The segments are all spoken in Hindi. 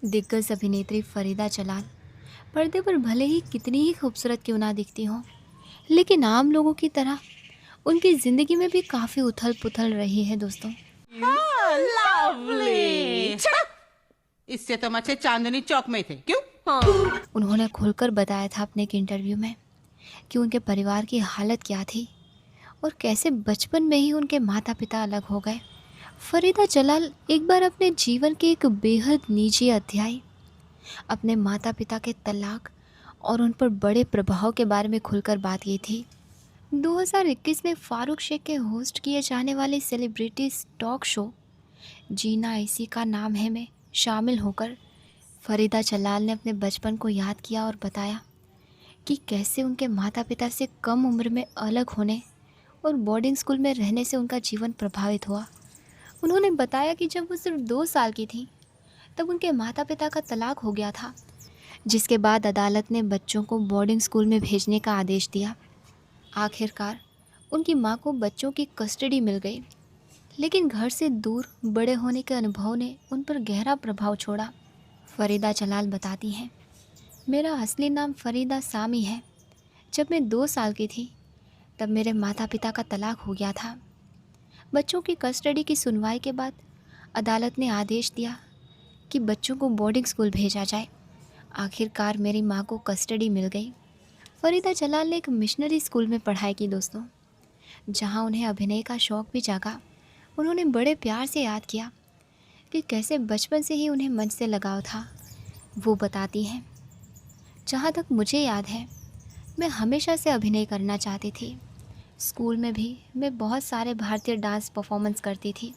दिग्गज अभिनेत्री फरीदा जलाल पर्दे पर भले ही कितनी ही खूबसूरत क्यों ना दिखती हो, लेकिन आम लोगों की तरह उनकी ज़िंदगी में भी काफ़ी उथल-पुथल रही है दोस्तों। लवली। इससे तो हम अच्छे चांदनी चौक में थे, क्यों? हाँ। उन्होंने खुलकर बताया था अपने एक इंटरव्यू में कि उनके परिवार की हालत क्या थी और कैसे बचपन में ही उनके माता-पिता अलग हो गए। फरीदा जलाल एक बार अपने जीवन के एक बेहद निजी अध्याय, अपने माता-पिता के तलाक और उन पर बड़े प्रभाव के बारे में खुलकर बात की थी। 2021 में फारूक शेख के होस्ट किए जाने वाले सेलिब्रिटीज टॉक शो जीना इसी का नाम है में शामिल होकर फरीदा जलाल ने अपने बचपन को याद किया और बताया कि कैसे उनके माता पिता से कम उम्र में अलग होने और बोर्डिंग स्कूल में रहने से उनका जीवन प्रभावित हुआ। उन्होंने बताया कि जब वो सिर्फ 2 साल की थी तब उनके माता पिता का तलाक हो गया था, जिसके बाद अदालत ने बच्चों को बोर्डिंग स्कूल में भेजने का आदेश दिया। आखिरकार उनकी मां को बच्चों की कस्टडी मिल गई, लेकिन घर से दूर बड़े होने के अनुभव ने उन पर गहरा प्रभाव छोड़ा। फरीदा जलाल बताती हैं, मेरा असली नाम फरीदा सामी है। जब मैं 2 साल की थी तब मेरे माता पिता का तलाक हो गया था। बच्चों की कस्टडी की सुनवाई के बाद अदालत ने आदेश दिया कि बच्चों को बोर्डिंग स्कूल भेजा जाए। आखिरकार मेरी माँ को कस्टडी मिल गई। फरीदा जलाल ने एक मिशनरी स्कूल में पढ़ाई की दोस्तों, जहाँ उन्हें अभिनय का शौक़ भी जागा। उन्होंने बड़े प्यार से याद किया कि कैसे बचपन से ही उन्हें मंच से लगाव था। वो बताती हैं, जहाँ तक मुझे याद है मैं हमेशा से अभिनय करना चाहती थी। स्कूल में भी मैं बहुत सारे भारतीय डांस परफॉर्मेंस करती थी।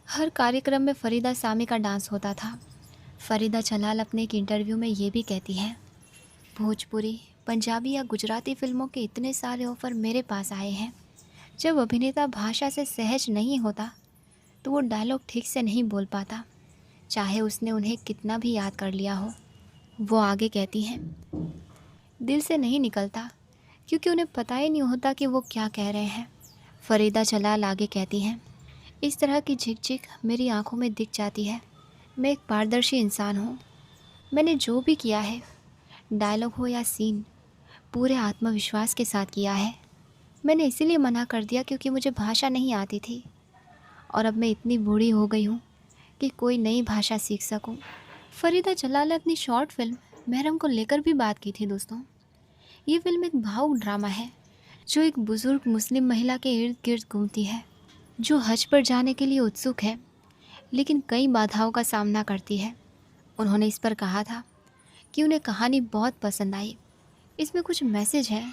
हर कार्यक्रम में फरीदा सामी का डांस होता था। फरीदा जलाल अपने एक इंटरव्यू में ये भी कहती हैं, भोजपुरी, पंजाबी या गुजराती फिल्मों के इतने सारे ऑफ़र मेरे पास आए हैं। जब अभिनेता भाषा से सहज नहीं होता तो वो डायलॉग ठीक से नहीं बोल पाता, चाहे उसने उन्हें कितना भी याद कर लिया हो। वो आगे कहती हैं, दिल से नहीं निकलता क्योंकि उन्हें पता ही नहीं होता कि वो क्या कह रहे हैं। फरीदा जलाल आगे कहती हैं, इस तरह की झिकझिक मेरी आंखों में दिख जाती है। मैं एक पारदर्शी इंसान हूँ। मैंने जो भी किया है, डायलॉग हो या सीन, पूरे आत्मविश्वास के साथ किया है। मैंने इसीलिए मना कर दिया क्योंकि मुझे भाषा नहीं आती थी और अब मैं इतनी बूढ़ी हो गई हूँ कि कोई नई भाषा सीख सकूँ। फरीदा जलाल ने अपनी शॉर्ट फिल्म महरम को लेकर भी बात की थी दोस्तों। ये फिल्म एक भावुक ड्रामा है जो एक बुज़ुर्ग मुस्लिम महिला के इर्द गिर्द घूमती है, जो हज पर जाने के लिए उत्सुक है लेकिन कई बाधाओं का सामना करती है। उन्होंने इस पर कहा था कि उन्हें कहानी बहुत पसंद आई, इसमें कुछ मैसेज है,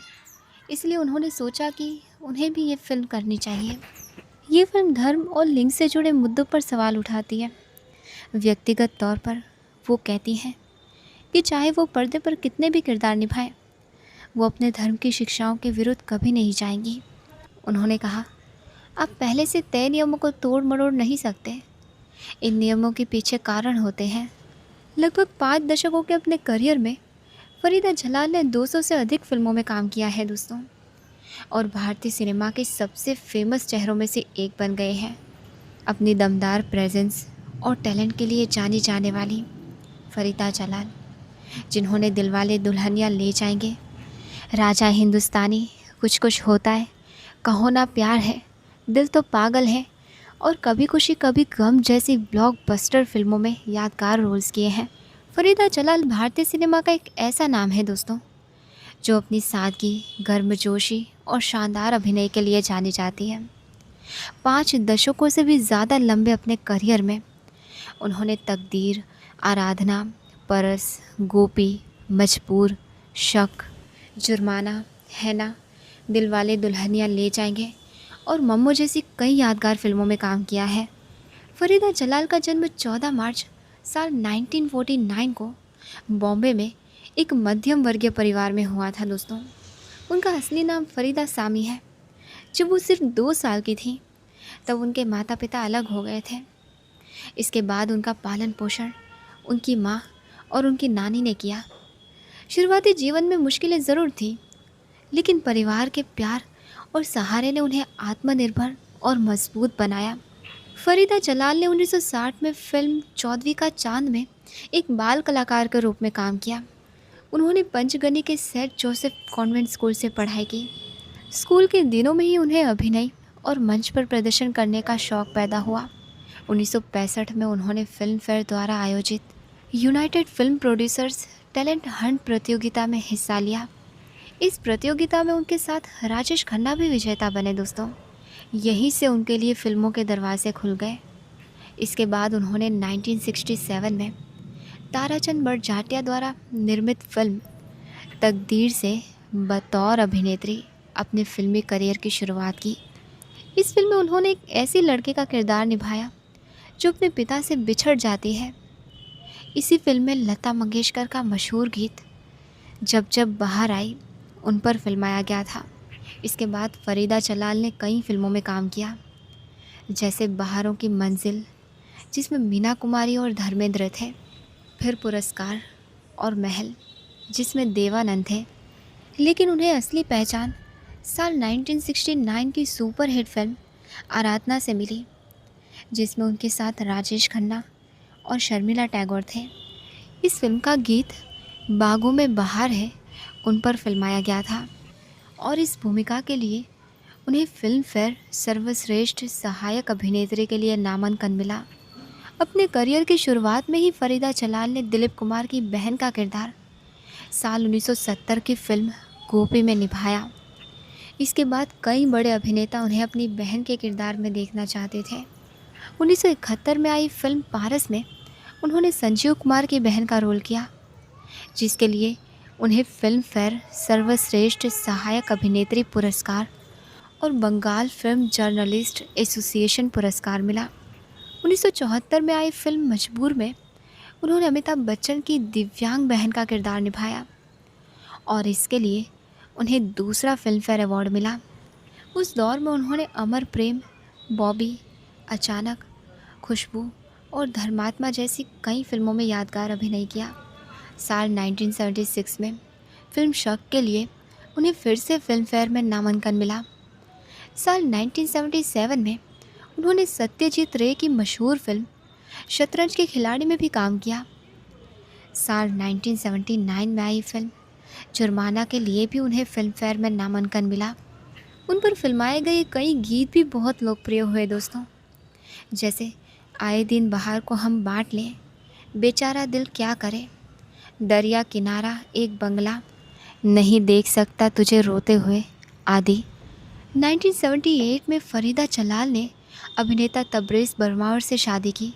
इसलिए उन्होंने सोचा कि उन्हें भी ये फिल्म करनी चाहिए। ये फिल्म धर्म और लिंग से जुड़े मुद्दों पर सवाल उठाती है। व्यक्तिगत तौर पर वो कहती हैं कि चाहे वो पर्दे पर कितने भी किरदार निभाएं, वो अपने धर्म की शिक्षाओं के विरुद्ध कभी नहीं जाएंगी। उन्होंने कहा, आप पहले से तय नियमों को तोड़ मरोड़ नहीं सकते। इन नियमों के पीछे कारण होते हैं। लगभग 5 दशकों के अपने करियर में फरीदा जलाल ने 200 से अधिक फिल्मों में काम किया है दोस्तों, और भारतीय सिनेमा के सबसे फेमस चेहरों में से एक बन गए हैं। अपनी दमदार प्रेजेंस और टैलेंट के लिए जानी जाने वाली फरीदा जलाल, जिन्होंने दिलवाले दुल्हनिया ले जाएंगे, राजा हिंदुस्तानी, कुछ कुछ होता है, कहो ना प्यार है, दिल तो पागल है और कभी खुशी कभी गम जैसी ब्लॉकबस्टर फिल्मों में यादगार रोल्स किए हैं। फरीदा जलाल भारतीय सिनेमा का एक ऐसा नाम है दोस्तों, जो अपनी सादगी, गर्मजोशी और शानदार अभिनय के लिए जानी जाती है। 5 दशकों से भी ज़्यादा लंबे अपने करियर में उन्होंने तकदीर, आराधना, परस, गोपी, मजबूर, शक, जुर्माना, है ना, दिलवाले दुल्हनिया ले जाएंगे और मम्मू जैसी कई यादगार फिल्मों में काम किया है। फरीदा जलाल का जन्म 14 मार्च साल 1949 को बॉम्बे में एक मध्यम वर्गीय परिवार में हुआ था दोस्तों। उनका असली नाम फरीदा सामी है। जब वो सिर्फ 2 साल की थी तब उनके माता पिता अलग हो गए थे। इसके बाद उनका पालन पोषण उनकी माँ और उनकी नानी ने किया। शुरुआती जीवन में मुश्किलें ज़रूर थी, लेकिन परिवार के प्यार और सहारे ने उन्हें आत्मनिर्भर और मजबूत बनाया। फरीदा जलाल ने 1960 में फिल्म चौदहवीं का चांद में एक बाल कलाकार के रूप में काम किया। उन्होंने पंचगनी के सेंट जोसेफ कॉन्वेंट स्कूल से पढ़ाई की। स्कूल के दिनों में ही उन्हें अभिनय और मंच पर प्रदर्शन करने का शौक पैदा हुआ। 1965 में उन्होंने फिल्म फेयर द्वारा आयोजित United film producers talent Hunt प्रतियोगिता में हिस्सा लिया। इस प्रतियोगिता में उनके साथ राजेश खन्ना भी विजेता बने दोस्तों। यहीं से उनके लिए फिल्मों के दरवाजे खुल गए। इसके बाद उन्होंने 1967 में ताराचंद बड़जात्या द्वारा निर्मित फिल्म तकदीर से बतौर अभिनेत्री अपने फिल्मी करियर की शुरुआत की। इस फिल्म में उन्होंने एक ऐसी लड़के का किरदार निभाया जो अपने पिता से बिछड़ जाती है। इसी फिल्म में लता मंगेशकर का मशहूर गीत जब जब बाहर आई उन पर फिल्माया गया था। इसके बाद फरीदा जलाल ने कई फिल्मों में काम किया, जैसे बहारों की मंजिल जिसमें मीना कुमारी और धर्मेंद्र थे, फिर पुरस्कार और महल जिसमें देवानंद थे। लेकिन उन्हें असली पहचान साल 1969 की सुपरहिट फिल्म आराधना से मिली, जिसमें उनके साथ राजेश खन्ना और शर्मिला टैगोर थे। इस फिल्म का गीत बागों में बहार है उन पर फिल्माया गया था और इस भूमिका के लिए उन्हें फिल्म फेयर सर्वश्रेष्ठ सहायक अभिनेत्री के लिए नामांकन मिला। अपने करियर की शुरुआत में ही फरीदा जलाल ने दिलीप कुमार की बहन का किरदार साल 1970 की फिल्म गोपी में निभाया। इसके बाद कई बड़े अभिनेता उन्हें अपनी बहन के किरदार में देखना चाहते थे। 1971 में आई फिल्म पारस में उन्होंने संजीव कुमार की बहन का रोल किया, जिसके लिए उन्हें फिल्म फेयर सर्वश्रेष्ठ सहायक अभिनेत्री पुरस्कार और बंगाल फिल्म जर्नलिस्ट एसोसिएशन पुरस्कार मिला। 1974 में आई फिल्म मजबूर में उन्होंने अमिताभ बच्चन की दिव्यांग बहन का किरदार निभाया और इसके लिए उन्हें दूसरा फिल्म फेयर अवार्ड मिला। उस दौर में उन्होंने अमर प्रेम, बॉबी, अचानक, खुशबू और धर्मात्मा जैसी कई फिल्मों में यादगार अभिनय किया। साल 1976 में फिल्म शक के लिए उन्हें फिर से फिल्म फेयर में नामांकन मिला। साल 1977 में उन्होंने सत्यजीत रे की मशहूर फिल्म शतरंज के खिलाड़ी में भी काम किया। साल 1979 में आई फिल्म जुर्माना के लिए भी उन्हें फिल्म फेयर में नामांकन मिला। उन पर फिल्माए गए कई गीत भी बहुत लोकप्रिय हुए दोस्तों, जैसे आए दिन बहार को हम बांट लें, बेचारा दिल क्या करे, दरिया किनारा, एक बंगला, नहीं देख सकता तुझे रोते हुए आदि। 1978 में फरीदा जलाल ने अभिनेता तबरेज़ बरमावर से शादी की,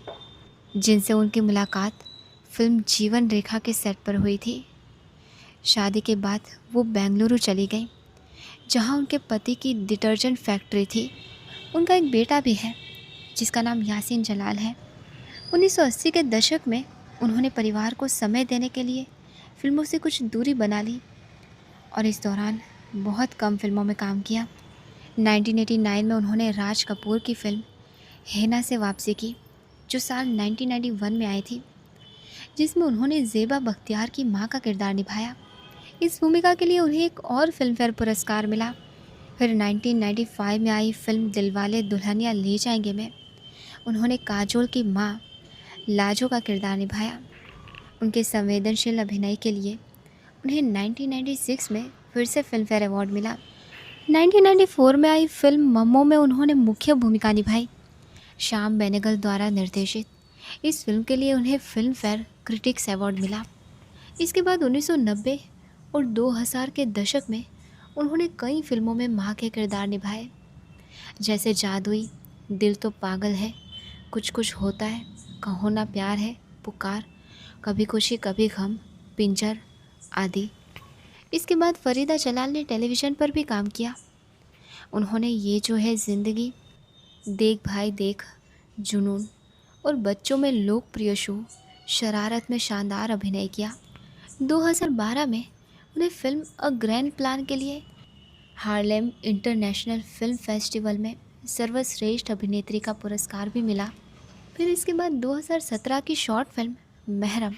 जिनसे उनकी मुलाकात फिल्म जीवन रेखा के सेट पर हुई थी। शादी के बाद वो बेंगलुरु चली गई, जहां उनके पति की डिटर्जेंट फैक्ट्री थी। उनका एक बेटा भी है जिसका नाम यासीन जलाल है। 1980 के दशक में उन्होंने परिवार को समय देने के लिए फिल्मों से कुछ दूरी बना ली और इस दौरान बहुत कम फिल्मों में काम किया। 1989 में उन्होंने राज कपूर की फिल्म हेना से वापसी की, जो साल 1991 में आई थी, जिसमें उन्होंने ज़ेबा बख्तियार की मां का किरदार निभाया। इस भूमिका के लिए उन्हें एक और फिल्म फेयर पुरस्कार मिला। फिर 1995 में आई फिल्म दिलवाले दुल्हनिया ले जाएंगे में उन्होंने काजोल की मां लाजो का किरदार निभाया। उनके संवेदनशील अभिनय के लिए उन्हें 1996 में फिर से फिल्म फेयर अवार्ड मिला। 1994 में आई फिल्म मम्मो में उन्होंने मुख्य भूमिका निभाई। श्याम बेनेगल द्वारा निर्देशित इस फिल्म के लिए उन्हें फिल्म फेयर क्रिटिक्स अवार्ड मिला। इसके बाद 1990 और 2000 के दशक में उन्होंने कई फिल्मों में माँ के किरदार निभाए, जैसे जादुई, दिल तो पागल है, कुछ कुछ होता है, कहो ना प्यार है, पुकार, कभी खुशी कभी गम, पिंजर आदि। इसके बाद फरीदा जलाल ने टेलीविज़न पर भी काम किया। उन्होंने ये जो है ज़िंदगी, देख भाई देख, जुनून और बच्चों में लोकप्रिय शो शरारत में शानदार अभिनय किया। 2012 में उन्हें फिल्म अ ग्रैंड प्लान के लिए हार्लेम इंटरनेशनल फिल्म फेस्टिवल में सर्वश्रेष्ठ अभिनेत्री का पुरस्कार भी मिला। फिर इसके बाद 2017 की शॉर्ट फिल्म महरम,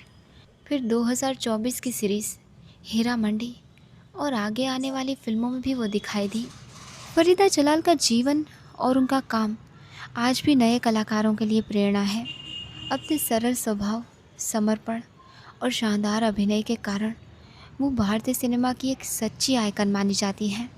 फिर 2024 की सीरीज़ हीरा मंडी और आगे आने वाली फिल्मों में भी वो दिखाई दी। फरीदा जलाल का जीवन और उनका काम आज भी नए कलाकारों के लिए प्रेरणा है। अपने सरल स्वभाव, समर्पण और शानदार अभिनय के कारण वो भारतीय सिनेमा की एक सच्ची आइकन मानी जाती हैं।